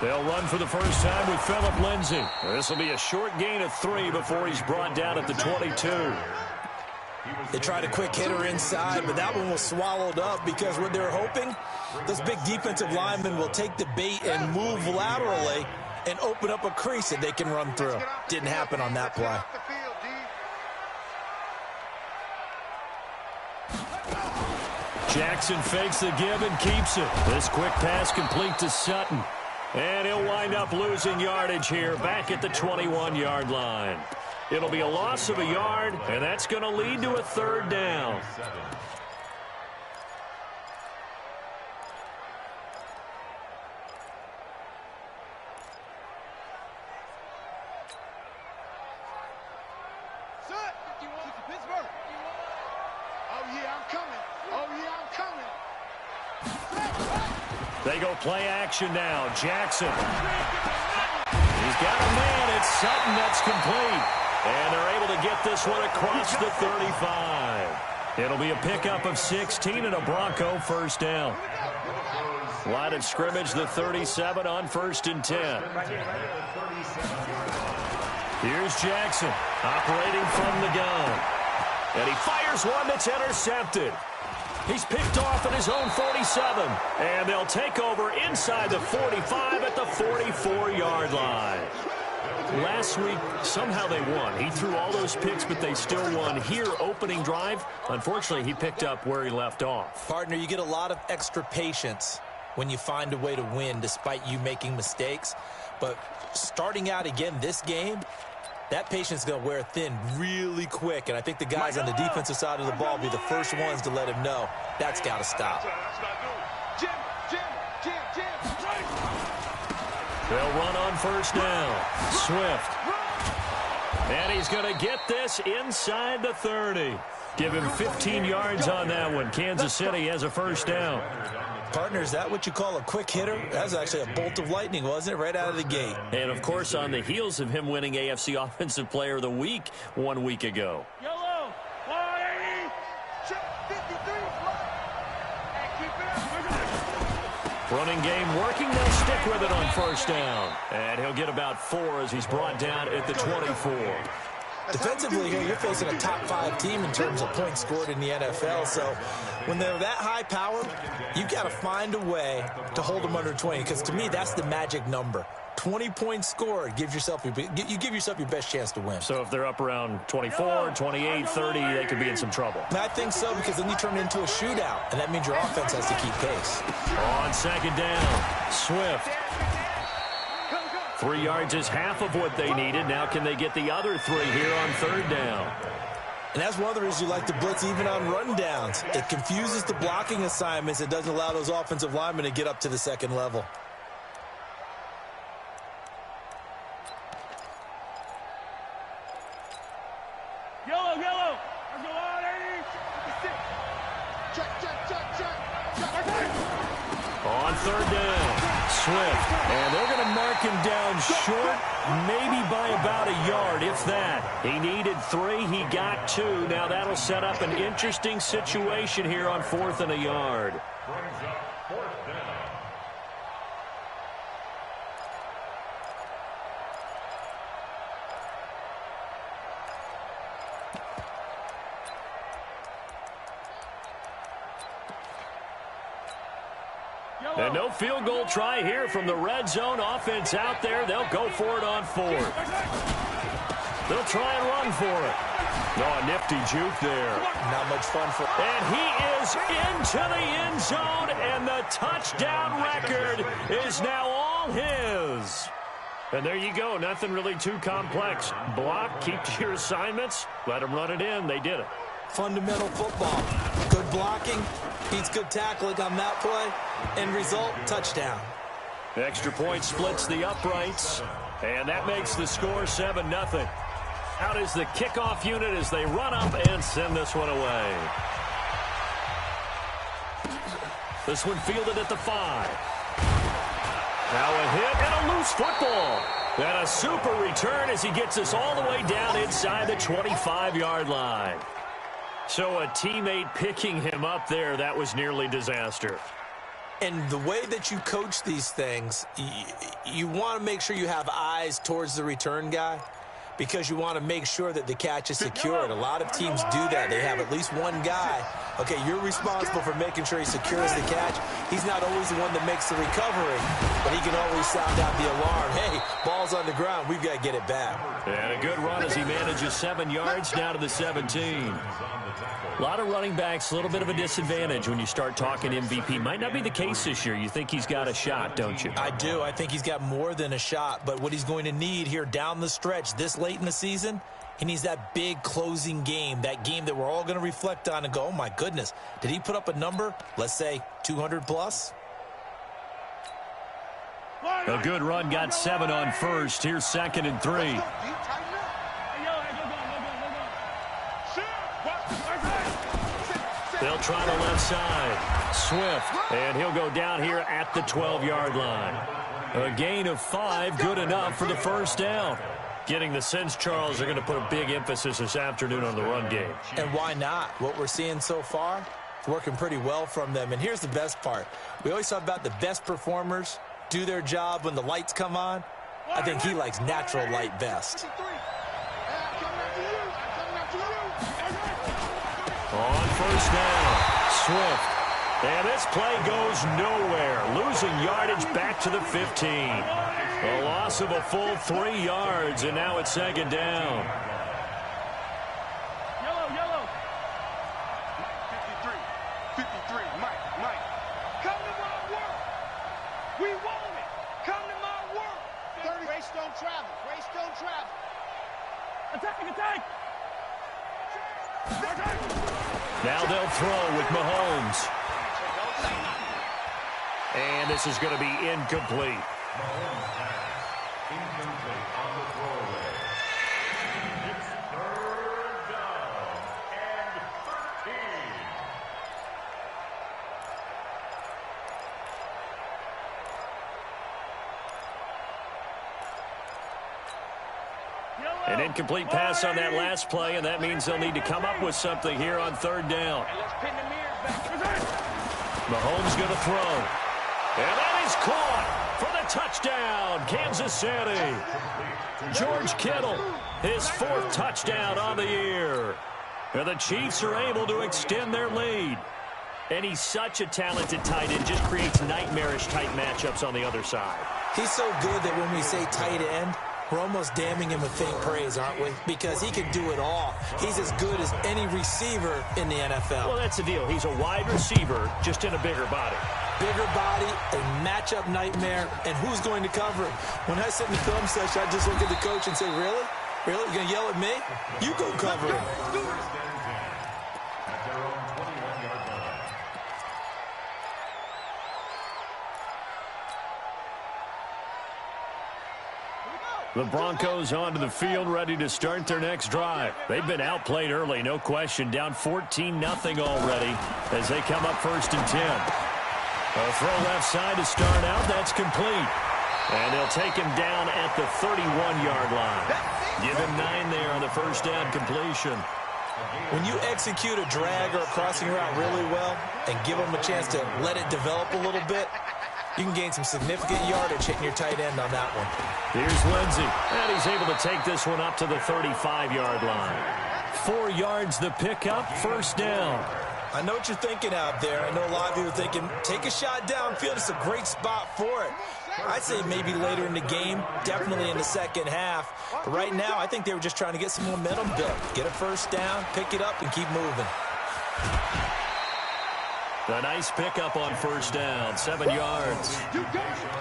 They'll run for the first time with Phillip Lindsay. This will be a short gain of 3 before he's brought down at the 22. They tried a quick hitter inside, but that one was swallowed up because what they're hoping, those big defensive linemen will take the bait and move laterally and open up a crease that they can run through. Didn't happen on that play. Jackson fakes the give and keeps it. This quick pass complete to Sutton. And he'll wind up losing yardage here back at the 21-yard line. It'll be a loss of a yard, and that's going to lead to a 3rd down. They go play action now. Jackson. He's got a man. It's Sutton. That's complete. And they're able to get this one across the 35. It'll be a pickup of 16 and a Bronco first down. Line of scrimmage, the 37 on 1st and 10. Here's Jackson operating from the gun. And he fires one that's intercepted. He's picked off at his own 47. And they'll take over inside the 45 at the 44-yard line. Last week, somehow they won. He threw all those picks, but they still won. Here, opening drive, unfortunately, he picked up where he left off. Partner, you get a lot of extra patience when you find a way to win despite you making mistakes. But starting out again this game, that patience is going to wear thin really quick. And I think the guys on the defensive side of the ball will be the first ones to let him know that's got to stop. They'll run on first down. Swift. And he's going to get this inside the 30. Give him 15 yards on that one. Kansas City has a first down. Partner, is that what you call a quick hitter? That was actually a bolt of lightning, wasn't it? Right out of the gate. And, of course, on the heels of him winning AFC Offensive Player of the Week 1 week ago. Yellow, 180, 53. Running game working. They'll stick with it on first down. And he'll get about 4 as he's brought down at the 24. Defensively here, you're facing a top 5 team in terms of points scored in the NFL. So when they're that high powered, you've got to find a way to hold them under 20. Because to me, that's the magic number. 20 points scored, you give yourself your best chance to win. So if they're up around 24, 28, 30, they could be in some trouble. And I think so, because then you turn it into a shootout, and that means your offense has to keep pace. On second down, Swift. 3 yards is half of what they needed. Now can they get the other 3 here on 3rd down? And that's one of the reasons you like to blitz even on run downs. It confuses the blocking assignments. It doesn't allow those offensive linemen to get up to the second level. Yellow. Let's go on, 80. Check. On 3rd down, Swift. And they're going to mark him down short, maybe by about a yard, if that. He needed 3. He got 2. Now that'll set up an interesting situation here on 4th and a yard. And no field goal try here from the red zone offense out there. They'll go for it on 4th. They'll try and run for it. Oh, nifty juke there. Not much fun for... And he is into the end zone, and the touchdown record is now all his. And there you go. Nothing really too complex. Block, keep to your assignments, let them run it in. They did it. Fundamental football. Good blocking beats good tackling on that play. End result, touchdown. Extra point splits the uprights, and that makes the score 7-0. Out is the kickoff unit as they run up and send this one away. This one fielded at the 5. Now a hit and a loose football. And a super return as he gets us all the way down inside the 25-yard line. So a teammate picking him up there, that was nearly disaster. And the way that you coach these things, you want to make sure you have eyes towards the return guy because you want to make sure that the catch is secured. A lot of teams do that. They have at least one guy. Okay, you're responsible for making sure he secures the catch. He's not always the one that makes the recovery, but he can always sound out the alarm. Hey, ball's on the ground. We've got to get it back. And a good run as he manages 7 yards now to the 17. A lot of running backs, a little bit of a disadvantage when you start talking MVP. Might not be the case this year. You think he's got a shot, don't you? I do. I think he's got more than a shot. But what he's going to need here down the stretch this late in the season, he needs that big closing game, that game that we're all going to reflect on and go, oh, my goodness, did he put up a number, let's say 200 plus? A good run, got 7 on first. Here's 2nd and 3. They'll try the left side. Swift, and he'll go down here at the 12-yard line. A gain of 5, good enough for the first down. Getting the sense, Charles, they're going to put a big emphasis this afternoon on the run game. And why not? What we're seeing so far, it's working pretty well from them. And here's the best part. We always talk about the best performers do their job when the lights come on. I think he likes natural light best. On first down, Swift. And this play goes nowhere. Losing yardage back to the 15. A loss of a full 3 yards, and now it's 2nd down. Yellow. 53, Mike. Come to my work. We want it. Come to my work. 30. Grace don't travel. Attack. Now they'll throw with Mahomes. And this is going to be incomplete. On the throwaway. It's 3rd down and 13. An incomplete pass on that last play, and that means they'll need to come up with something here on 3rd down. Mahomes going to throw. And that is caught for the touchdown, Kansas City. George Kittle, his 4th touchdown on the year. And the Chiefs are able to extend their lead. And he's such a talented tight end, just creates nightmarish-type matchups on the other side. He's so good that when we say tight end, we're almost damning him with faint praise, aren't we? Because he can do it all. He's as good as any receiver in the NFL. Well, that's the deal. He's a wide receiver, just in a bigger body. Bigger body, a matchup nightmare, and who's going to cover him? When I sit in the film session, I just look at the coach and say, really? Really? You're going to yell at me? You go cover him. The Broncos onto the field, ready to start their next drive. They've been outplayed early, no question. Down 14-0 already as they come up 1st and 10. A throw left side to start out. That's complete. And they'll take him down at the 31-yard line. Give him 9 there on the first down completion. When you execute a drag or a crossing route really well and give them a chance to let it develop a little bit, you can gain some significant yardage hitting your tight end on that one. Here's Lindsey, and he's able to take this one up to the 35-yard line. 4 yards the pickup, first down. I know what you're thinking out there. I know a lot of you are thinking, take a shot downfield. It's a great spot for it. I'd say maybe later in the game, definitely in the second half. But right now, I think they were just trying to get some momentum built. Get a first down, pick it up, and keep moving. A nice pickup on first down, 7 yards.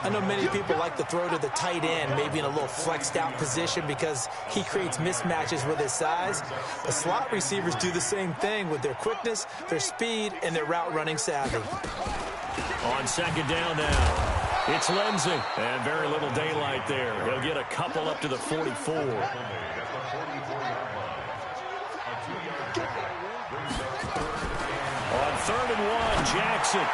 I know many people like to throw to the tight end, maybe in a little flexed out position because he creates mismatches with his size. The slot receivers do the same thing with their quickness, their speed, and their route running savvy. On second down now, it's Lindsey, and very little daylight there. He'll get a couple up to the 44. On 3rd and 1, Jackson.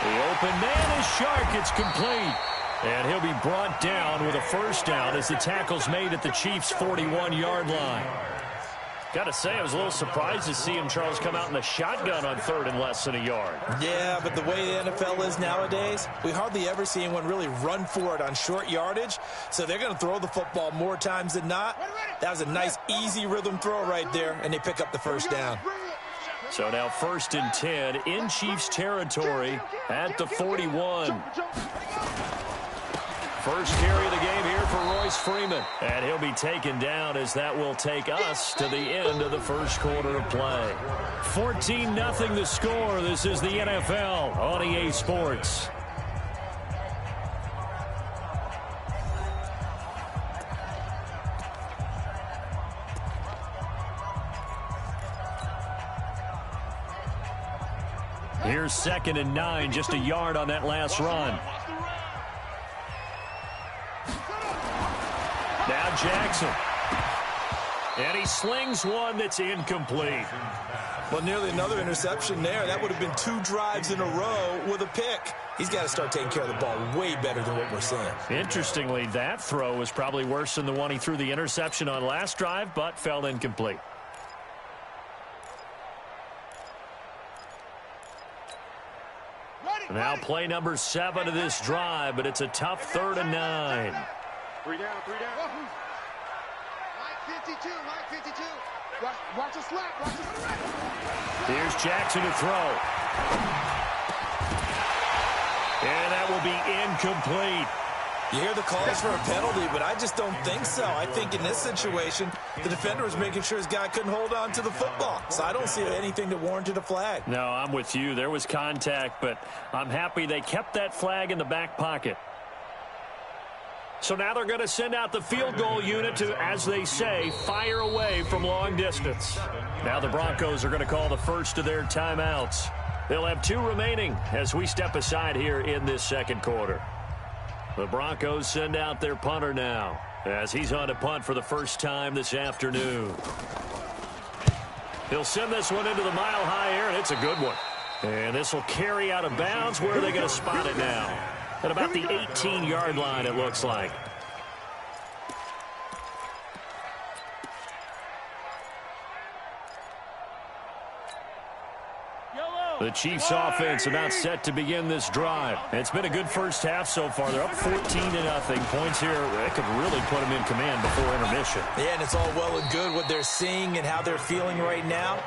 The open man is Shark. It's complete. And he'll be brought down with a first down as the tackle's made at the Chiefs' 41-yard line. Got to say, I was a little surprised to see him, Charles, come out in the shotgun on 3rd and less than a yard. Yeah, but the way the NFL is nowadays, we hardly ever see anyone really run for it on short yardage. So they're going to throw the football more times than not. That was a nice, easy rhythm throw right there, and they pick up the first down. So now 1st and 10 in Chiefs territory at the 41. First carry of the game here for Royce Freeman. And he'll be taken down as that will take us to the end of the first quarter of play. 14-0 the score. This is the NFL on EA Sports. Here's 2nd and 9, just a yard on that last run. Now Jackson. And he slings one that's incomplete. Well, nearly another interception there. That would have been 2 drives in a row with a pick. He's got to start taking care of the ball way better than what we're seeing. Interestingly, that throw was probably worse than the one he threw the interception on last drive, but fell incomplete. Now play number 7 of this drive, but it's a tough 3rd and 9. 3 down, 3 down. Mike 52, Mike 52. Watch the slap, watch the slap. Here's Jackson to throw. And that will be incomplete. You hear the calls for a penalty, but I just don't think so. I think in this situation, the defender was making sure his guy couldn't hold on to the football. So I don't see anything that warranted a flag. No, I'm with you. There was contact, but I'm happy they kept that flag in the back pocket. So now they're going to send out the field goal unit to, as they say, fire away from long distance. Now the Broncos are going to call the first of their timeouts. They'll have 2 remaining as we step aside here in this second quarter. The Broncos send out their punter now as he's on to punt for the first time this afternoon. He'll send this one into the mile-high air, and it's a good one. And this will carry out of bounds. Where are they going to spot it now? At about the 18-yard line, it looks like. The Chiefs offense about set to begin this drive. It's been a good first half so far. They're up 14-0. Points here that could really put them in command before intermission. Yeah, and it's all well and good what they're seeing and how they're feeling right now.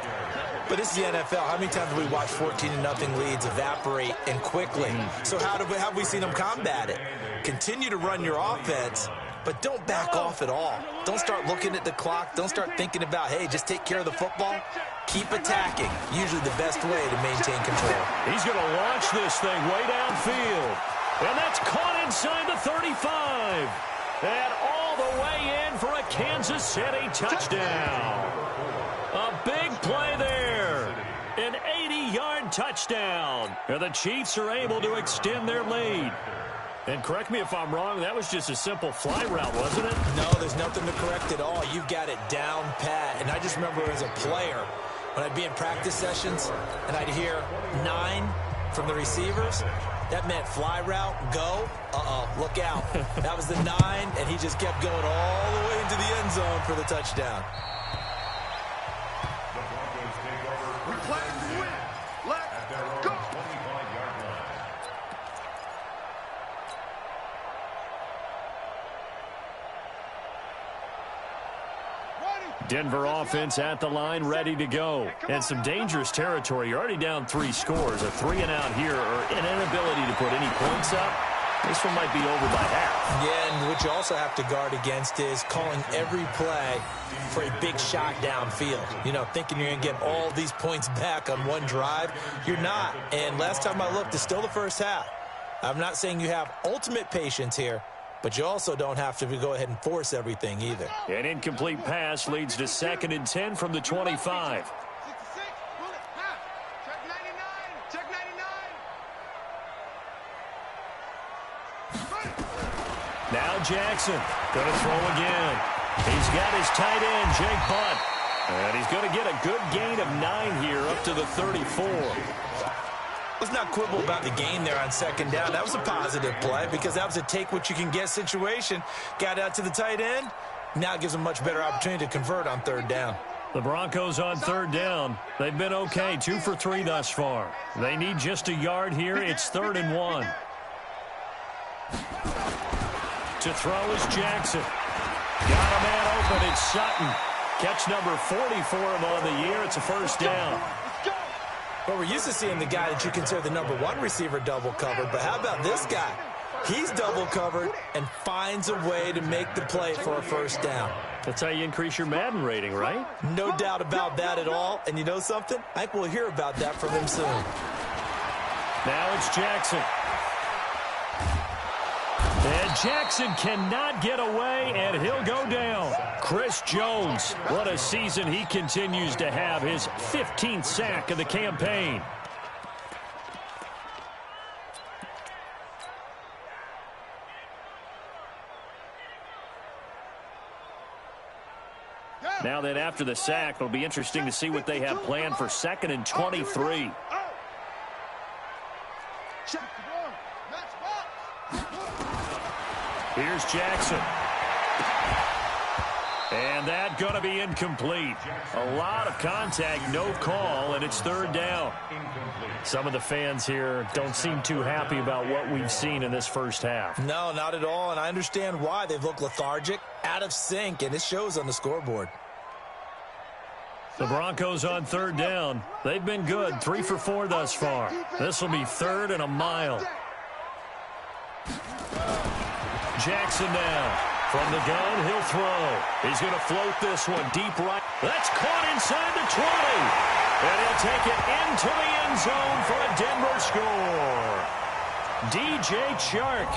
But this is the NFL. How many times have we watched 14-0 leads evaporate and quickly? So how have we seen them combat it? Continue to run your offense, but don't back off at all. Don't start looking at the clock. Don't start thinking about, hey, just take care of the football. Keep attacking. Usually the best way to maintain control. He's going to launch this thing way downfield. And that's caught inside the 35. And all the way in for a Kansas City touchdown. A big play there. An 80-yard touchdown. And the Chiefs are able to extend their lead. And correct me if I'm wrong, that was just a simple fly route, wasn't it? No, there's nothing to correct at all. You've got it down pat. And I just remember as a player, when I'd be in practice sessions and I'd hear 9 from the receivers, that meant fly route, go, look out. That was the 9, and he just kept going all the way into the end zone for the touchdown. Denver offense at the line, ready to go. And some dangerous territory. You're already down 3 scores. A 3-and-out here, or an inability to put any points up. This one might be over by half. Yeah, and what you also have to guard against is calling every play for a big shot downfield. You know, thinking you're going to get all these points back on one drive. You're not. And last time I looked, it's still the first half. I'm not saying you have ultimate patience here, but you also don't have to go ahead and force everything either. An incomplete pass leads to 2nd and 10 from the 25. Check 99. Now Jackson going to throw again. He's got his tight end, Jake Butt. And he's going to get a good gain of 9 here up to the 34. Let's not quibble about the gain there on 2nd down. That was a positive play because that was a take-what-you-can-get situation. Got out to the tight end. Now it gives him a much better opportunity to convert on 3rd down. The Broncos on third down. They've been okay, 2 for 3 thus far. They need just a yard here. It's 3rd and 1. To throw is Jackson. Got a man open. It's Sutton. Catch number 40 for him on the year. It's a first down. Well, we're used to seeing the guy that you consider the number 1 receiver double covered, but how about this guy? He's double covered and finds a way to make the play for a first down. That's how you increase your Madden rating, right? No doubt about that at all. And you know something? I think we'll hear about that from him soon. Now it's Jackson. And Jackson cannot get away, and he'll go down. Chris Jones, what a season he continues to have. His 15th sack of the campaign. Now then, after the sack, it'll be interesting to see what they have planned for 2nd and 23. Here's Jackson. And that going to be incomplete. A lot of contact, no call, and it's 3rd down. Some of the fans here don't seem too happy about what we've seen in this first half. No, not at all, and I understand why. They've looked lethargic, out of sync, and it shows on the scoreboard. The Broncos on 3rd down. They've been good, 3 for 4 thus far. This will be 3rd and a mile. Jackson now. From the gun, he'll throw. He's going to float this one deep right. That's caught inside the 20. And he'll take it into the end zone for a Denver score. DJ Chark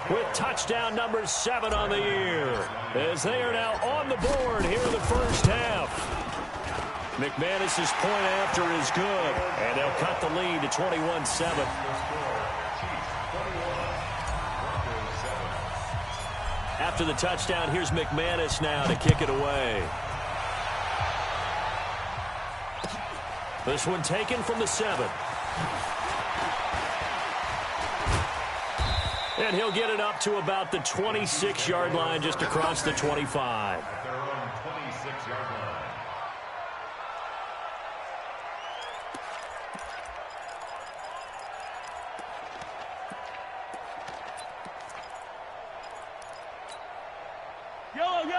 with touchdown number 7 on the year. As they are now on the board here in the first half. McManus's point after is good. And they'll cut the lead to 21-7. After the touchdown, here's McManus now to kick it away. This one taken from the 7. And he'll get it up to about the 26-yard line, just across the 25. Their own 26-yard line.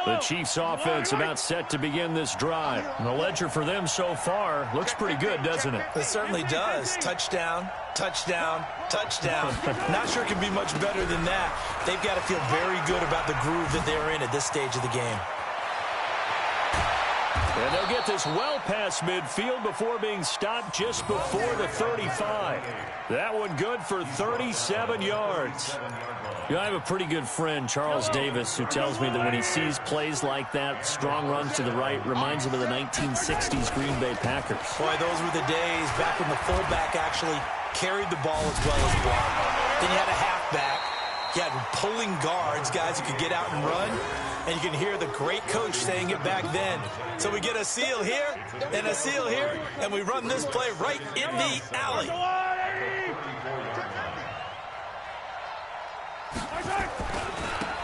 The Chiefs offense about set to begin this drive. And the ledger for them so far looks pretty good, doesn't it? It certainly does. Touchdown, touchdown, touchdown. Not sure it can be much better than that. They've got to feel very good about the groove that they're in at this stage of the game. And they'll get this well past midfield before being stopped just before the 35. That one good for 37 yards. You know, I have a pretty good friend, Charles Davis, who tells me that when he sees plays like that, strong runs to the right, reminds him of the 1960s Green Bay Packers. Boy, those were the days back when the fullback actually carried the ball as well as blocked. Then you had a halfback. You had pulling guards, guys who could get out and run. And you can hear the great coach saying it back then. So we get a seal here and a seal here, and we run this play right in the alley.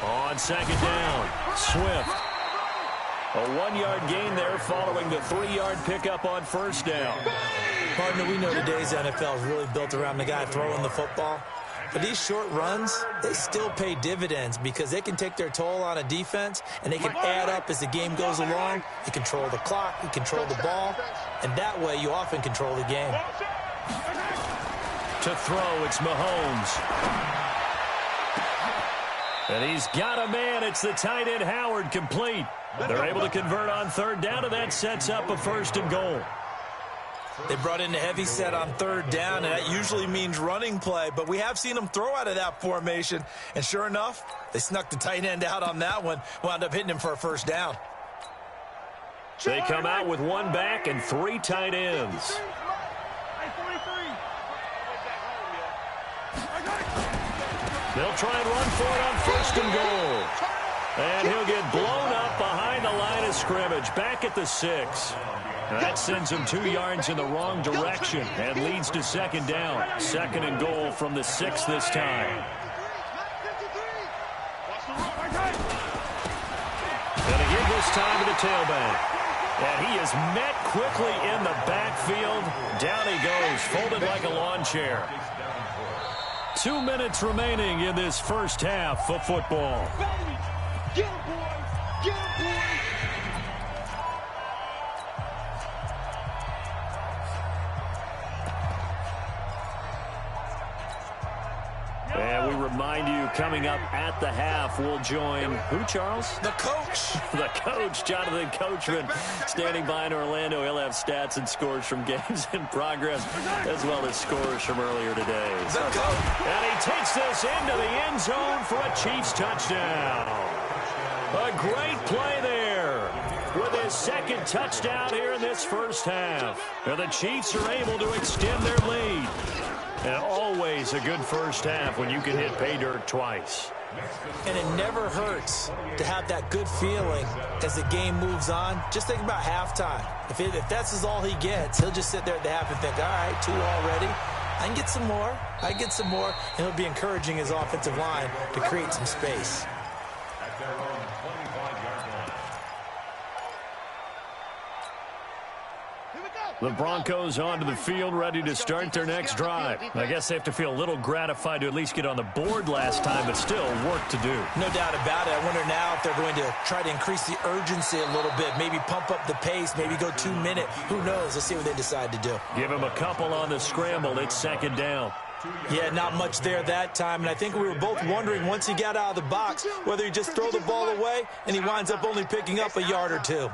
On 2nd down, Swift. A 1-yard gain there following the 3-yard pickup on 1st down. Partner, we know today's NFL is really built around the guy throwing the football. But these short runs, they still pay dividends because they can take their toll on a defense, and they can add up as the game goes along. You control the clock, you control the ball, and that way you often control the game. To throw, it's Mahomes. And he's got a man. It's the tight end, Howard, complete. They're able to convert on 3rd down, and that sets up a 1st and goal. They brought in the heavy set on 3rd down, and that usually means running play. But we have seen them throw out of that formation. And sure enough, they snuck the tight end out on that one, wound up hitting him for a 1st down. They come out with 1 back and 3 tight ends. They'll try and run for it on 1st and goal. And he'll get blown up behind the line of scrimmage, back at the 6. That sends him 2 yards in the wrong direction and leads to 2nd down. 2nd and goal from the 6 this time. Gonna give this time to the tailback. And he is met quickly in the backfield. Down he goes, folded like a lawn chair. 2 minutes remaining in this first half of football. Get him, boys! Get him, boys! And we remind you, coming up at the half, we'll join who, Charles? The coach. The coach, Jonathan Coachman, standing by in Orlando. He'll have stats and scores from games in progress, as well as scores from earlier today. The coach. And he takes this into the end zone for a Chiefs touchdown. A great play there with his second touchdown here in this first half. And the Chiefs are able to extend their lead. And always a good first half when you can hit pay dirt twice. And it never hurts to have that good feeling as the game moves on. Just think about halftime. If that's all he gets, he'll just sit there at the half and think, all right, 2 already. I can get some more. I get some more. And he'll be encouraging his offensive line to create some space. At their own 25-yard line. The Broncos onto the field, ready to start their next drive. I guess they have to feel a little gratified to at least get on the board last time, but still work to do. No doubt about it. I wonder now if they're going to try to increase the urgency a little bit, maybe pump up the pace, maybe go 2 minute. Who knows? Let's see what they decide to do. Give him a couple on the scramble. It's second down. Yeah, not much there that time, and I think we were both wondering once he got out of the box whether he just throw the ball away and he winds up only picking up a yard or 2.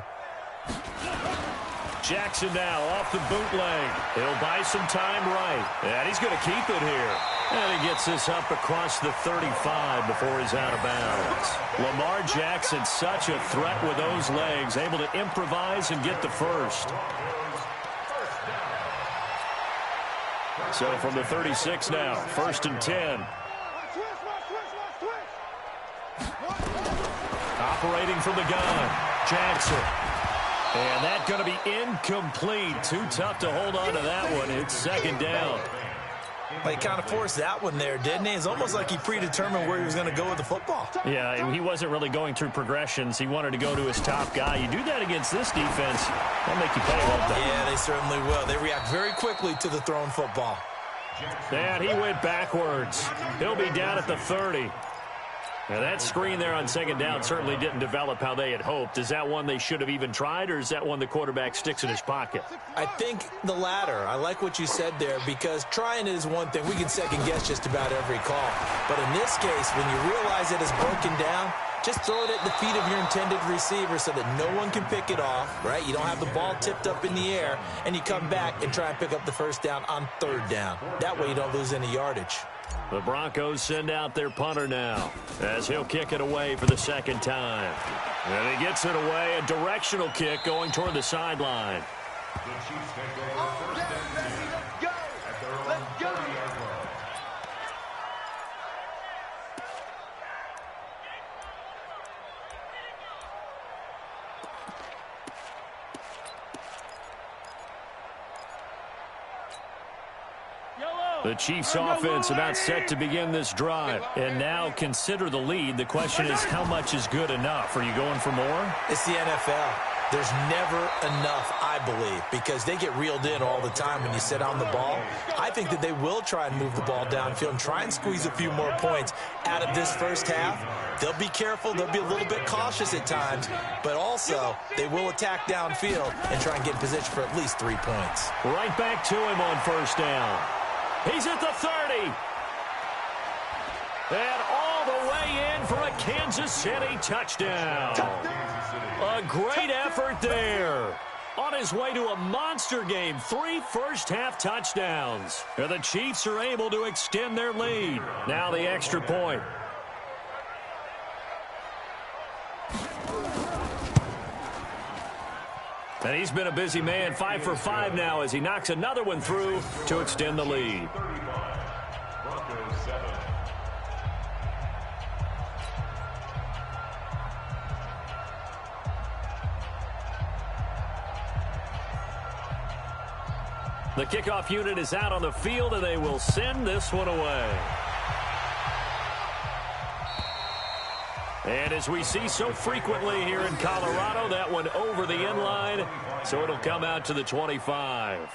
Jackson now off the bootleg. He'll buy some time right. And he's going to keep it here. And he gets this up across the 35 before he's out of bounds. Lamar Jackson, such a threat with those legs, able to improvise and get the first. So from the 36 now, 1st and 10. Operating from the gun, Jackson. And that's going to be incomplete. Too tough to hold on to that one. It's second down. Well, he kind of forced that one there, didn't he? It's almost like he predetermined where he was going to go with the football. Yeah, he wasn't really going through progressions. He wanted to go to his top guy. You do that against this defense, they'll make you pay, won't they? Yeah, they certainly will. They react very quickly to the thrown football. And he went backwards. He'll be down at the 30. Now, that screen there on second down certainly didn't develop how they had hoped. Is that one they should have even tried, or is that one the quarterback sticks in his pocket? I think the latter. I like what you said there, because trying it is one thing. We can second-guess just about every call. But in this case, when you realize it is broken down, just throw it at the feet of your intended receiver so that no one can pick it off, right? You don't have the ball tipped up in the air, and you come back and try and pick up the first down on third down. That way you don't lose any yardage. The Broncos send out their punter now as he'll kick it away for the second time. And he gets it away, a directional kick going toward the sideline. The Chiefs take over first and 10 at their own 30-yard line. The Chiefs offense about set to begin this drive. And now consider the lead. The question is, how much is good enough? Are you going for more? It's the NFL. There's never enough, I believe, because they get reeled in all the time when you sit on the ball. I think that they will try and move the ball downfield and try and squeeze a few more points out of this first half. They'll be careful. They'll be a little bit cautious at times, but also they will attack downfield and try and get in position for at least 3 points. Right back to him on first down. He's at the 30. And all the way in for a Kansas City touchdown. A great effort there. On his way to a monster game, 3 first-half touchdowns. And the Chiefs are able to extend their lead. Now the extra point. And he's been a busy man, 5 for 5 now as he knocks another one through to extend the lead. Broncos 7. The kickoff unit is out on the field, and they will send this one away. And as we see so frequently here in Colorado, that one over the end line, so it'll come out to the 25.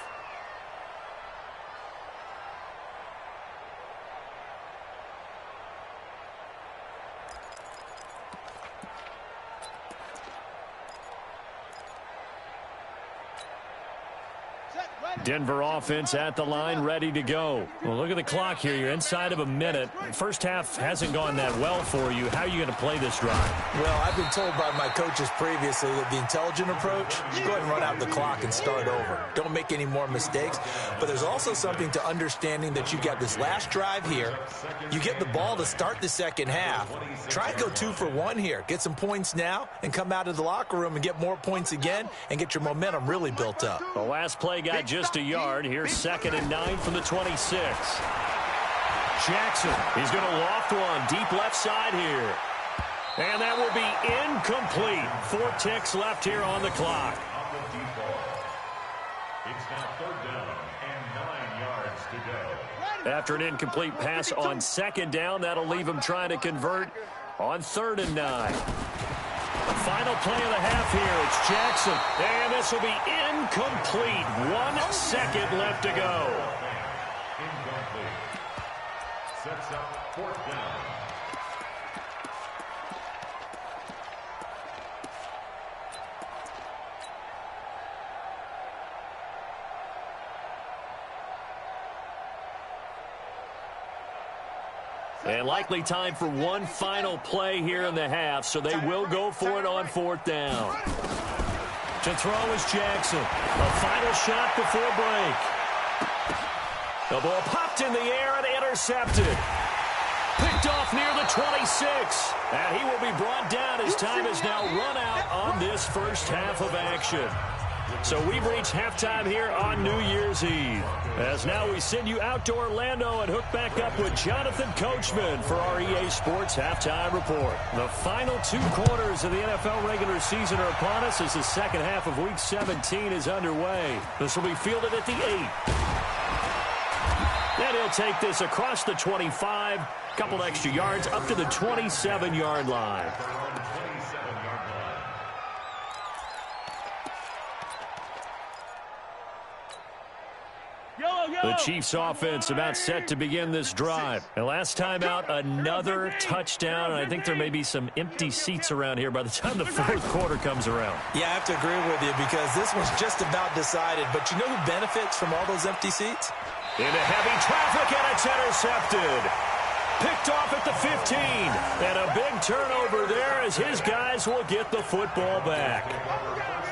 Denver offense at the line, ready to go. Well, look at the clock here. You're inside of a minute. First half hasn't gone that well for you. How are you going to play this drive? Well, I've been told by my coaches previously that the intelligent approach is go ahead and run out the clock and start over. Don't make any more mistakes. But there's also something to understanding that you got this last drive here. You get the ball to start the second half. Try and go 2 for 1 here. Get some points now and come out of the locker room and get more points again and get your momentum really built up. The last play got just a yard. Here's 2nd and 9 from the 26. Jackson, he's going to loft one deep left side here. And that will be incomplete. 4 ticks left here on the clock. It's now 3rd down and 9 yards to go. After an incomplete pass on 2nd down, that'll leave him trying to convert on 3rd and 9. Final play of the half here. It's Jackson. And this will be incomplete. 1 second left to go. Incomplete. Sets up 4th down. And likely time for one final play here in the half, so they will go for it on 4th down. To throw is Jackson. A final shot before break. The ball popped in the air and intercepted. Picked off near the 26. And he will be brought down as time has now run out on this first half of action. So we've reached halftime here on New Year's Eve. As now we send you out to Orlando and hook back up with Jonathan Coachman for our EA Sports Halftime Report. The final 2 quarters of the NFL regular season are upon us as the second half of Week 17 is underway. This will be fielded at the 8. And he'll take this across the 25, couple extra yards up to the 27-yard line. The Chiefs offense about set to begin this drive. And last time out, another touchdown. And I think there may be some empty seats around here by the time the 4th quarter comes around. Yeah, I have to agree with you because this one's just about decided. But you know who benefits from all those empty seats? Into heavy traffic, and it's intercepted. Picked off at the 15. And a big turnover there as his guys will get the football back.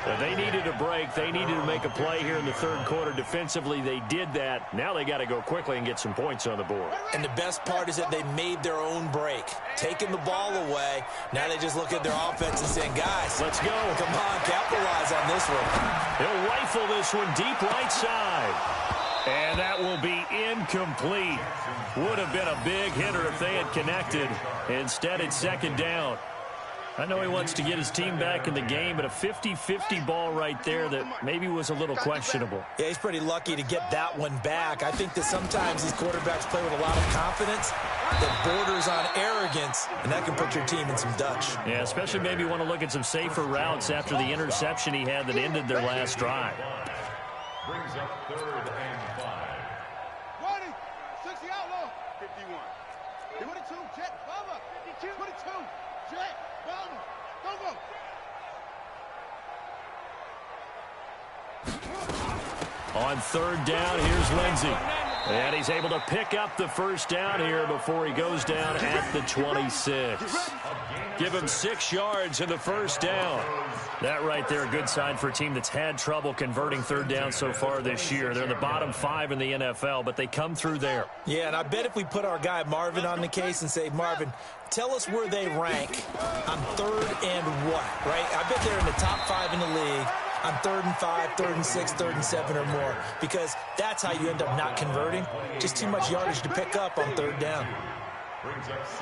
But they needed a break. They needed to make a play here in the 3rd quarter. Defensively, they did that. Now they got to go quickly and get some points on the board. And the best part is that they made their own break. Taking the ball away. Now they just look at their offense and saying, guys, let's go. Come on, capitalize on this one. He'll rifle this one deep right side. And that will be incomplete. Would have been a big hitter if they had connected. Instead, it's 2nd down. I know he wants to get his team back in the game, but a 50-50 ball right there that maybe was a little questionable. Yeah, he's pretty lucky to get that one back. I think that sometimes these quarterbacks play with a lot of confidence that borders on arrogance, and that can put your team in some Dutch. Yeah, especially maybe want to look at some safer routes after the interception he had that ended their last drive. Brings up 3rd and 5. 20, 60 outlaw, 51. 22, Jet, Baba, 52, 22, Jet, Baba, go, go. On 3rd down, here's Lindsey. And he's able to pick up the first down here before he goes down at the 26. Give him 6 yards in the first down. That right there, a good sign for a team that's had trouble converting 3rd down so far this year. They're in the bottom 5 in the NFL, but they come through there. Yeah, and I bet if we put our guy Marvin on the case and say, Marvin, tell us where they rank on 3rd and what, right? I bet they're in the top 5 in the league on 3rd and 5, 3rd and 6, 3rd and 7 or more, because that's how you end up not converting. Just too much yardage to pick up on 3rd down.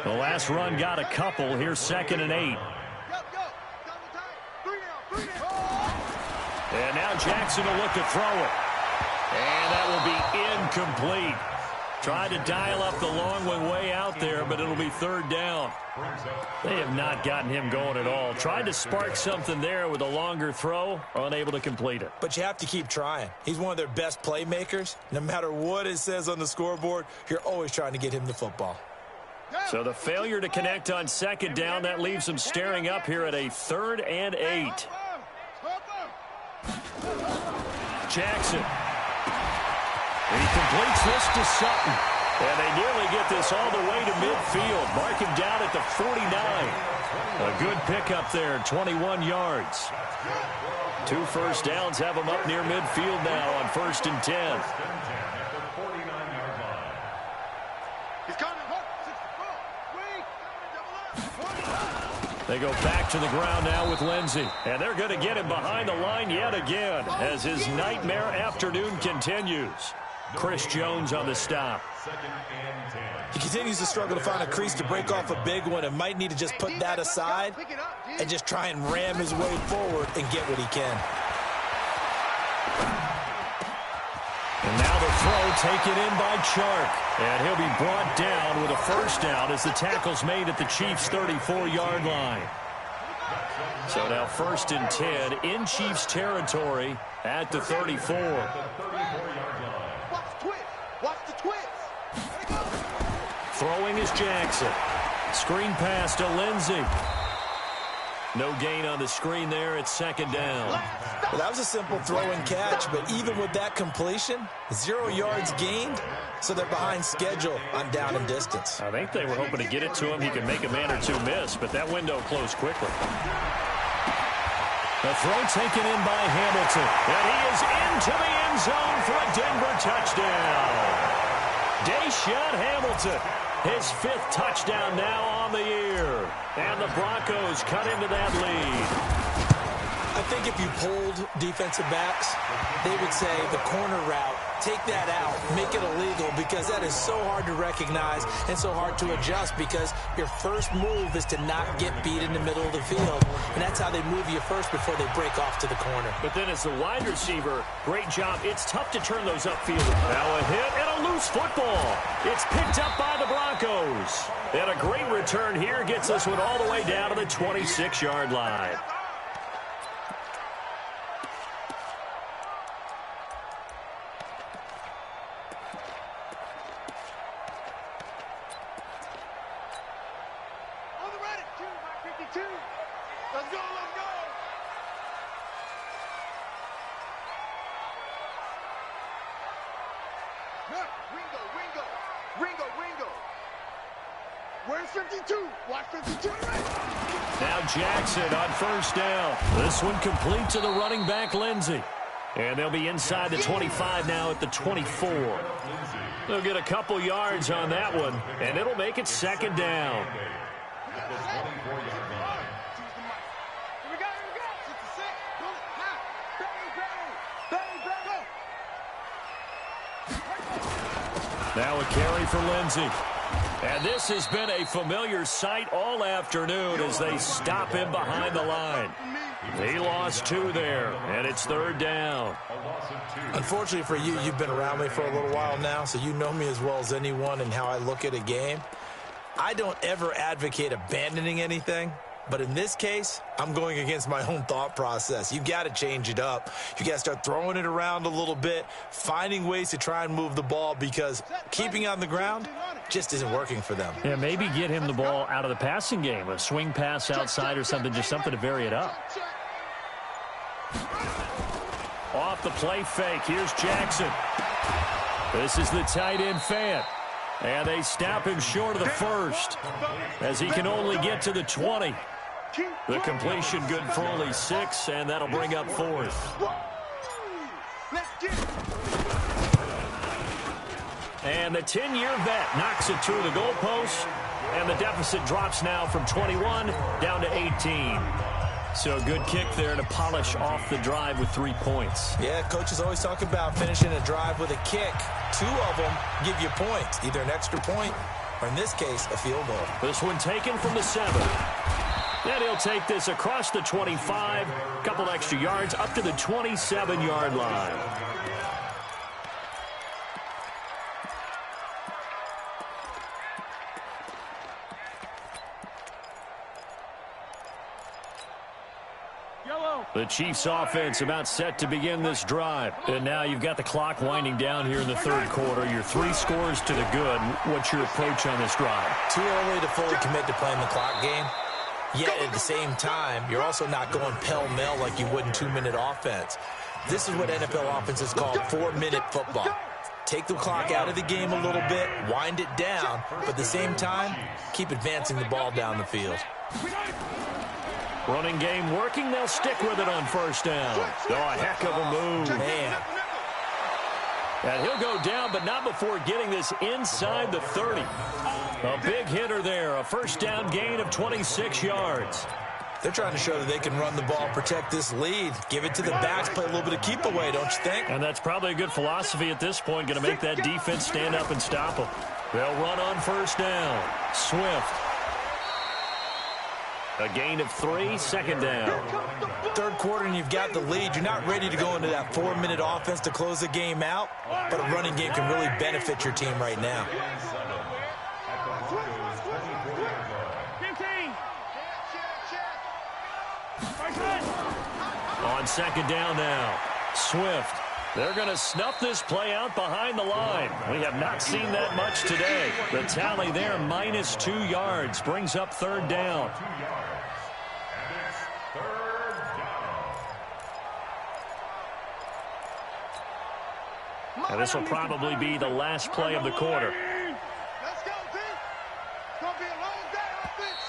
The last run got a couple. Here's 2nd and 8. And now Jackson will look to throw it. And that will be incomplete. Tried to dial up the long one way out there, but it'll be third down. They have not gotten him going at all. Tried to spark something there with a longer throw, unable to complete it. But you have to keep trying. He's one of their best playmakers. No matter what it says on the scoreboard, you're always trying to get him the football. So the failure to connect on second down, that leaves them staring up here at a 3rd and 8. Jackson. He completes this to Sutton. And they nearly get this all the way to midfield. Mark him down at the 49. A good pickup there, 21 yards. 2 first downs have them up near midfield now on 1st and 10. They go back to the ground now with Lindsey. And they're going to get him behind the line yet again as his nightmare afternoon continues. Chris Jones on the stop. He continues to struggle to find a crease to break off a big one and might need to just put that aside and just try and ram his way forward and get what he can. And now the throw taken in by Chark. And he'll be brought down with a first down as the tackle's made at the Chiefs' 34-yard line. So now 1st and 10 in Chiefs territory at the 34. Watch the twist. Throwing is Jackson. Screen pass to Lindsey. No gain on the screen there. It's 2nd down. Well, that was a simple throw and catch, but even with that completion, 0 yards gained, so they're behind schedule on down and distance. I think they were hoping to get it to him. He could make a man or two miss, but that window closed quickly. The throw taken in by Hamilton, and he is into the end zone for a Denver touchdown. Deshaun Hamilton, his 5th touchdown now on the year. And the Broncos cut into that lead. I think if you polled defensive backs, they would say the corner route, take that out, make it illegal, because that is so hard to recognize and so hard to adjust, because your first move is to not get beat in the middle of the field. And that's how they move you first before they break off to the corner. But then as the wide receiver, great job. It's tough to turn those upfield. Now a hit and a loose football. It's picked up by the Broncos. And a great return here gets this one all the way down to the 26-yard line. Let's go, let's go. Ringo. Where's 52? Watch 52. Now Jackson on 1st down. This one complete to the running back, Lindsey. And they'll be inside the 25 now at the 24. They'll get a couple yards on that one, and it'll make it 2nd down. Now a carry for Lindsey. And this has been a familiar sight all afternoon as they stop him behind the line. He lost 2 there, and it's 3rd down. Unfortunately for you, you've been around me for a little while now, so you know me as well as anyone and how I look at a game. I don't ever advocate abandoning anything. But in this case, I'm going against my own thought process. You've got to change it up. You got to start throwing it around a little bit, finding ways to try and move the ball, because keeping on the ground just isn't working for them. Yeah, maybe get him the ball out of the passing game, a swing pass outside or something, just something to vary it up. Off the play fake, here's Jackson. This is the tight end Fant. And they snap him short of the 1st as he can only get to the 20. The completion good for only 6, and that'll bring up 4th. And the 10-year vet knocks it through the goalpost, and the deficit drops now from 21 down to 18. So a good kick there to polish off the drive with 3 points. Yeah, coaches always talk about finishing a drive with a kick. 2 of them give you points, either an extra point or, in this case, a field goal. This one taken from the 7. And he'll take this across the 25, a couple extra yards up to the 27-yard line. The Chiefs offense about set to begin this drive. And now you've got the clock winding down here in the third quarter. You're 3 scores to the good. What's your approach on this drive? Too early to fully commit to playing the clock game. Yet at the same time, you're also not going pell-mell like you would in 2-minute offense. This is what NFL offenses call 4-minute football. Take the clock out of the game a little bit, wind it down, but at the same time, keep advancing the ball down the field. Running game working. They'll stick with it on first down. Oh, a heck of a move. Man. And he'll go down, but not before getting this inside the 30. A big hitter there. A first down gain of 26 yards. They're trying to show that they can run the ball, protect this lead. Give it to the backs, play a little bit of keep away, don't you think? And that's probably a good philosophy at this point. Going to make that defense stand up and stop them. They'll run on first down. Swift. A gain of 3, second down. Third quarter and you've got the lead. You're not ready to go into that 4-minute offense to close the game out, but a running game can really benefit your team right now. On second down now, Swift. They're going to snuff this play out behind the line. We have not seen that much today. The tally there, minus 2 yards, brings up third down. And this will probably be the last play of the quarter. Let's go, team. It's going to be a long day, offense.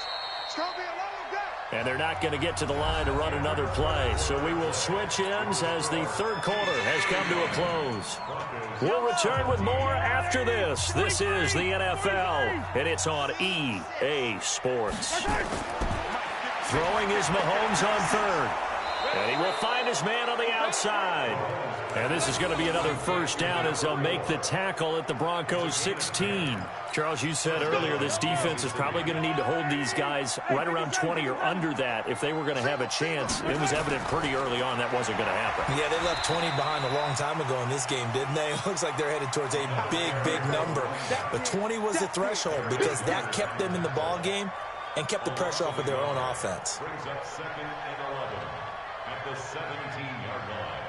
It's going to be a long day. And they're not going to get to the line to run another play. So we will switch ends as the third quarter has come to a close. We'll return with more after this. This is the NFL, and it's on EA Sports. Throwing is Mahomes on third. And he will find his man on the outside. And this is going to be another first down as they'll make the tackle at the Broncos 16. Charles, you said earlier this defense is probably going to need to hold these guys right around 20 or under that if they were going to have a chance. It was evident pretty early on that wasn't going to happen. Yeah, they left 20 behind a long time ago in this game, didn't they? It looks like they're headed towards a big, big number. But 20 was the threshold because that kept them in the ball game and kept the pressure off of their own offense. Brings up 2nd and 11 at the 17-yard line.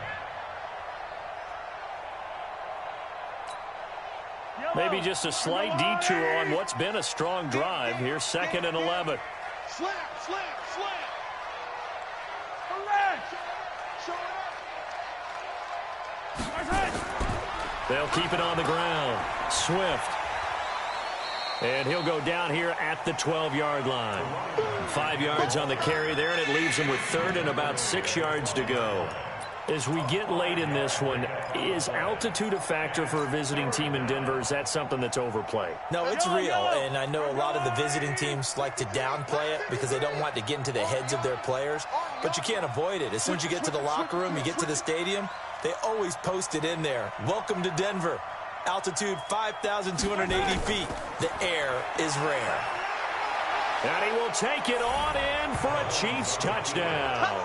Maybe just a slight detour on what's been a strong drive. Here's 2nd and 11. Slam, slam, slam. Show it up. They'll keep it on the ground. Swift. And he'll go down here at the 12-yard line. 5 yards on the carry there, and it leaves him with third and about 6 yards to go. As we get late in this one, is altitude a factor for a visiting team in Denver? Is that something that's overplayed? No, it's real, and I know a lot of the visiting teams like to downplay it because they don't want to get into the heads of their players, but you can't avoid it. As soon as you get to the locker room, you get to the stadium, they always post it in there. Welcome to Denver. Altitude 5,280 feet. The air is rare. And he will take it on in for a Chiefs touchdown.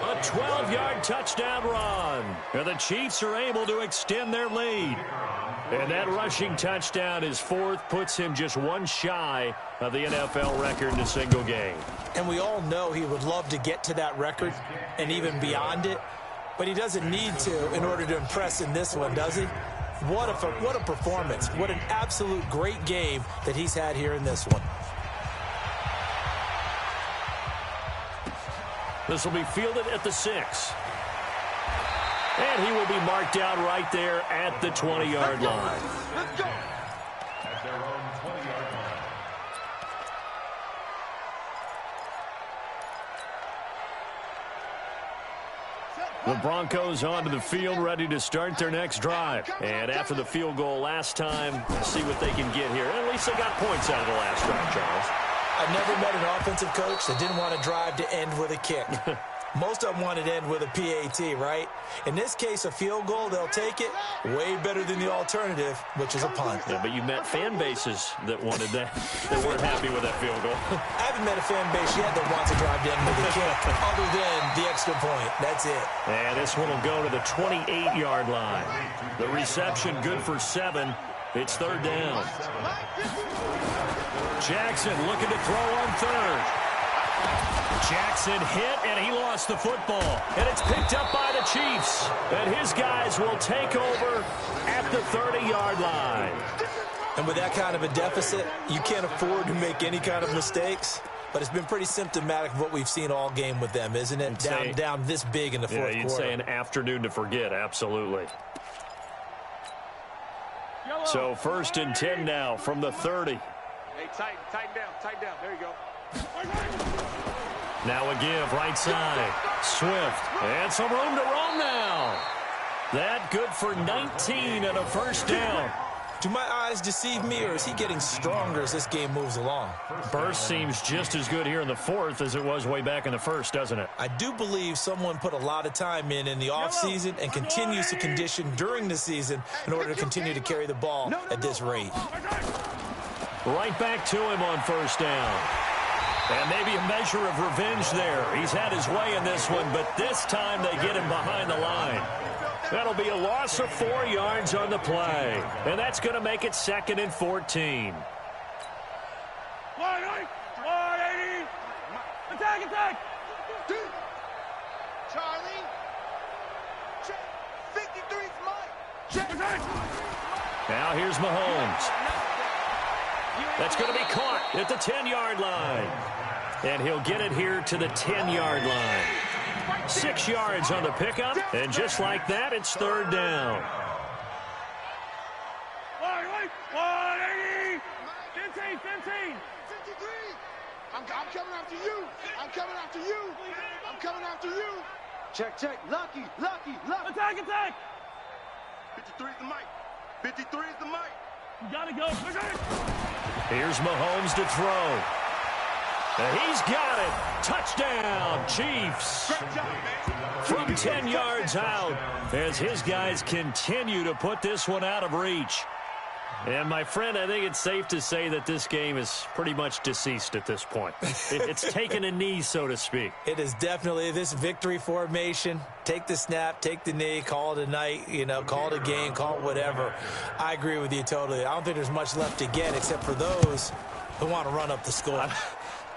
A 12-yard touchdown run. And the Chiefs are able to extend their lead. And that rushing touchdown is fourth, puts him just one shy of the NFL record in a single game. And we all know he would love to get to that record and even beyond it, but he doesn't need to in order to impress in this one, does he? What a performance. What an absolute great game that he's had here in this one. This will be fielded at the 6. And he will be marked out right there at the 20-yard line. Let's go. At their own 20-yard line. The Broncos onto the field, ready to start their next drive. And after the field goal last time, see what they can get here. At least they got points out of the last drive, Charles. I've never met an offensive coach that didn't want to drive to end with a kick. Most of them want to end with a PAT, right? In this case, a field goal, they'll take it. Way better than the alternative, which is a punt. Yeah, but you met fan bases that wanted that, that weren't happy with that field goal. I haven't met a fan base yet that wants to drive to end with a kick, other than the extra point. That's it. And this one will go to the 28-yard line. The reception good for 7. It's third down. Jackson looking to throw on third. Jackson hit, and he lost the football. And it's picked up by the Chiefs. And his guys will take over at the 30-yard line. And with that kind of a deficit, you can't afford to make any kind of mistakes. But it's been pretty symptomatic of what we've seen all game with them, isn't it? Down this big in the fourth quarter. You'd say an afternoon to forget, absolutely. So 1st and 10 now from the 30. Hey, tighten down. There you go. Now a give, right side. Swift. And some room to roam now. That good for 19 and a first down. Do my eyes deceive me, or is he getting stronger as this game moves along? Burst seems just as good here in the fourth as it was way back in the first, doesn't it? I do believe someone put a lot of time in the offseason and continues to condition during the season in order to continue to carry the ball at this rate. Right back to him on first down. And maybe a measure of revenge there. He's had his way in this one, but this time they get him behind the line. That'll be a loss of 4 yards on the play. And that's going to make it 2nd and 14. 180. Attack. Charlie. Check. 53's Mike. Check. Now here's Mahomes. That's going to be caught at the 10-yard line. And he'll get it here to the 10-yard line. 6 yards on the pickup, and just like that, it's 3rd down. 180. 15. 53. I'm coming after you. Check. Lucky. Attack. 53's the mic. You gotta go. Here's Mahomes to throw. And he's got it. Touchdown, Chiefs. From 10 yards out as his guys continue to put this one out of reach. And, my friend, I think it's safe to say that this game is pretty much deceased at this point. It's taken a knee, so to speak. It is definitely this victory formation. Take the snap, take the knee, call it a night, call it a game, call it whatever. I agree with you totally. I don't think there's much left to get except for those who want to run up the score.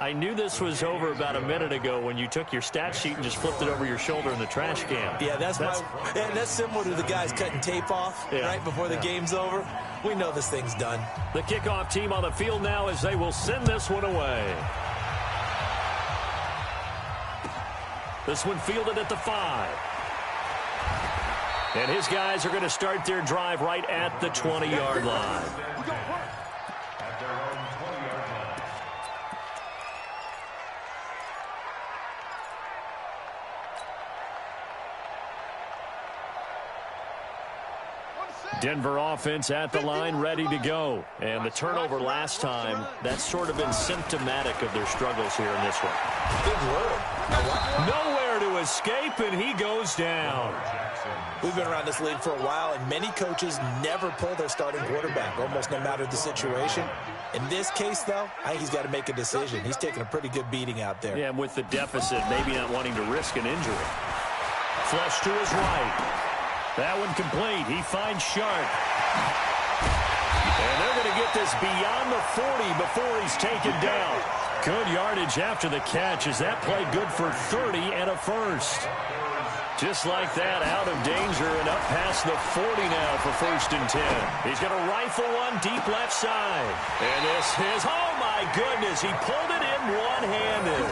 I knew this was over about a minute ago when you took your stat sheet and just flipped it over your shoulder in the trash can. Yeah, that's similar to the guys cutting tape off right before the game's over. We know this thing's done. The kickoff team on the field now as they will send this one away. This one fielded at the 5. And his guys are going to start their drive right at the 20-yard line. At their own 20-yard line. Denver offense at the line, ready to go. And the turnover last time, that's sort of been symptomatic of their struggles here in this one. Good word. Nowhere to escape, and he goes down. We've been around this league for a while, and many coaches never pull their starting quarterback, almost no matter the situation. In this case, though, I think he's got to make a decision. He's taking a pretty good beating out there. Yeah, and with the deficit, maybe not wanting to risk an injury. Flush to his right. That one complete. He finds Sharp. And they're going to get this beyond the 40 before he's taken down. Good yardage after the catch as that play good for 30 and a first. Just like that, out of danger and up past the 40 now for 1st and 10. He's going to rifle one deep left side. And this is, oh my goodness, he pulled it in one-handed.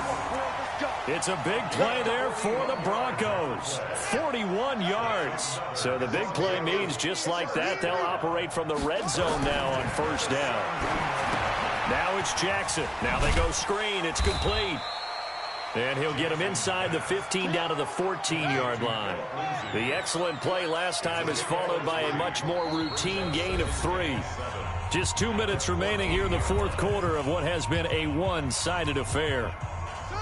It's a big play there for the Broncos. 41 yards. So the big play means just like that, they'll operate from the red zone now on 1st down. Now it's Jackson. Now they go screen. It's complete. And he'll get him inside the 15 down to the 14-yard line. The excellent play last time is followed by a much more routine gain of 3. Just 2 minutes remaining here in the fourth quarter of what has been a one-sided affair.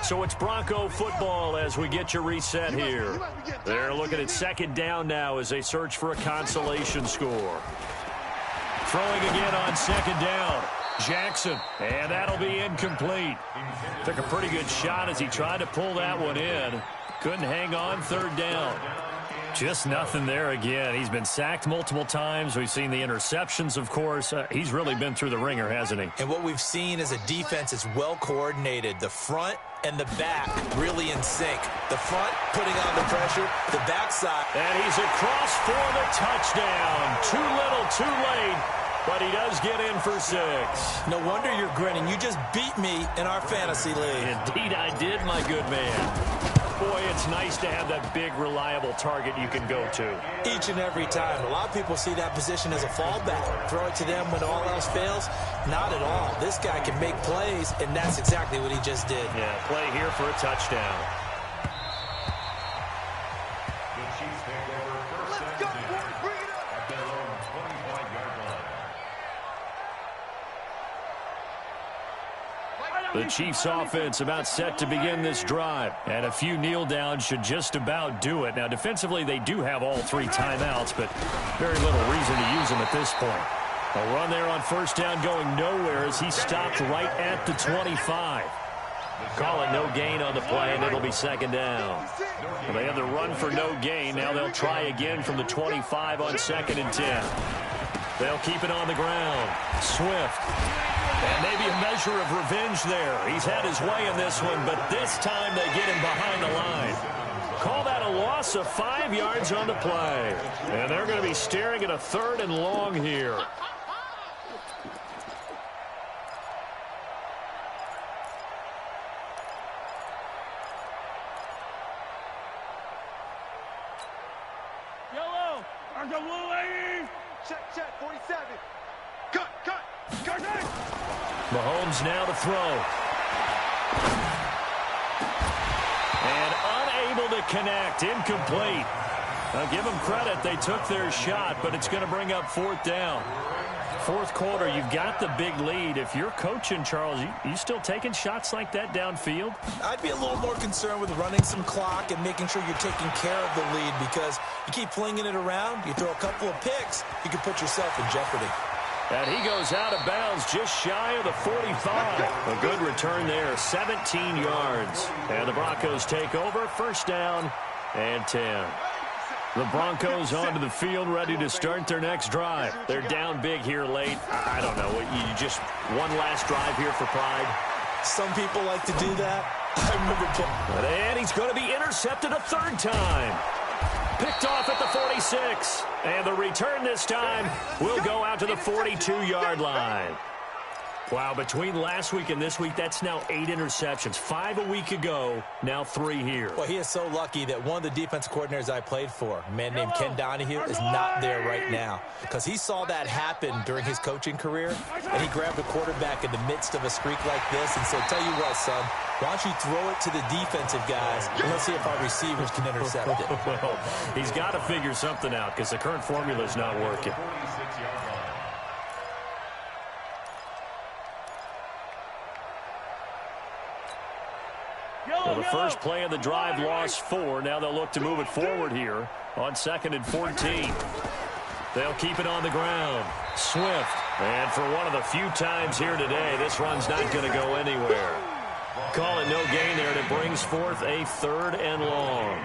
So it's Bronco football as we get your reset here. They're looking at 2nd down now as they search for a consolation score. Throwing again on 2nd down. Jackson, and that'll be incomplete. Took a pretty good shot as he tried to pull that one in. Couldn't hang on 3rd down. Just nothing there again. He's been sacked multiple times. We've seen the interceptions, of course. He's really been through the ringer, hasn't he? And what we've seen is a defense that's well coordinated. The front and the back really in sync. The front putting on the pressure, the backside. And he's across for the touchdown. Too little, too late. But he does get in for 6. No wonder you're grinning. You just beat me in our fantasy league. Indeed I did, my good man. Boy, it's nice to have that big, reliable target you can go to. Each and every time. A lot of people see that position as a fallback. Throw it to them when all else fails. Not at all. This guy can make plays, and that's exactly what he just did. Yeah, play here for a touchdown. Let's go, boys. Bring it up. At their own 25-yard line. The Chiefs offense about set to begin this drive. And a few kneel downs should just about do it. Now, defensively, they do have all 3 timeouts, but very little reason to use them at this point. A run there on first down going nowhere as he stopped right at the 25. Call it no gain on the play, and it'll be second down. Well, they had the run for no gain. Now they'll try again from the 25 on 2nd and 10. They'll keep it on the ground. Swift. And maybe a measure of revenge there. He's had his way in this one, but this time they get him behind the line. Call that a loss of 5 yards on the play. And they're going to be staring at a 3rd and long here. Yellow. On the blue ladies. Check, 47. Cut. Mahomes now to throw. And unable to connect. Incomplete. I'll give them credit. They took their shot, but it's going to bring up 4th down. 4th quarter, you've got the big lead. If you're coaching, Charles, you still taking shots like that downfield? I'd be a little more concerned with running some clock and making sure you're taking care of the lead, because you keep flinging it around, you throw a couple of picks, you can put yourself in jeopardy. And he goes out of bounds just shy of the 45. A good return there, 17 yards. And the Broncos take over, first down and 10. The Broncos onto the field, ready to start their next drive. They're down big here late. I don't know. You just one last drive here for pride? Some people like to do that. I remember. And he's going to be intercepted a 3rd time. Picked off at the 46. And the return this time will go out to the 42-yard line. Wow, between last week and this week, that's now 8 interceptions. 5 a week ago, now 3 here. Well, he is so lucky that one of the defense coordinators I played for, a man named Ken Donahue, is not there right now, because he saw that happen during his coaching career, and he grabbed a quarterback in the midst of a streak like this and said, tell you what, son, why don't you throw it to the defensive guys, and let's see if our receivers can intercept it. Well, he's got to figure something out, because the current formula is not working. Well, the first play of the drive lost 4. Now they'll look to move it forward here on 2nd and 14. They'll keep it on the ground. Swift. And for one of the few times here today, this run's not going to go anywhere. Call it no gain there, and it brings forth a 3rd and long.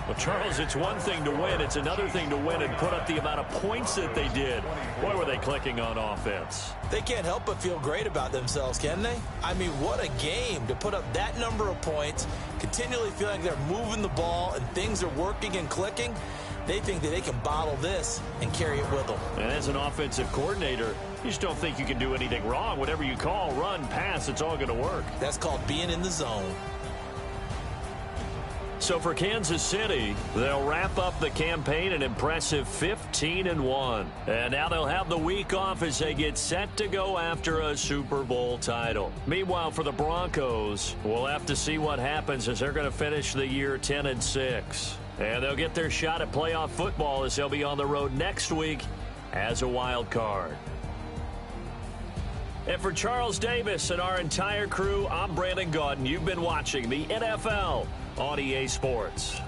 Well, Charles, it's one thing to win. It's another thing to win and put up the amount of points that they did. Boy, were they clicking on offense. They can't help but feel great about themselves, can they? I mean, what a game to put up that number of points, continually feeling they're moving the ball and things are working and clicking. They think that they can bottle this and carry it with them. And as an offensive coordinator, you just don't think you can do anything wrong. Whatever you call, run, pass, it's all going to work. That's called being in the zone. So for Kansas City, they'll wrap up the campaign an impressive 15-1. And now they'll have the week off as they get set to go after a Super Bowl title. Meanwhile, for the Broncos, we'll have to see what happens as they're going to finish the year 10-6. And they'll get their shot at playoff football as they'll be on the road next week as a wild card. And for Charles Davis and our entire crew, I'm Brandon Gaudin. You've been watching the NFL on EA Sports.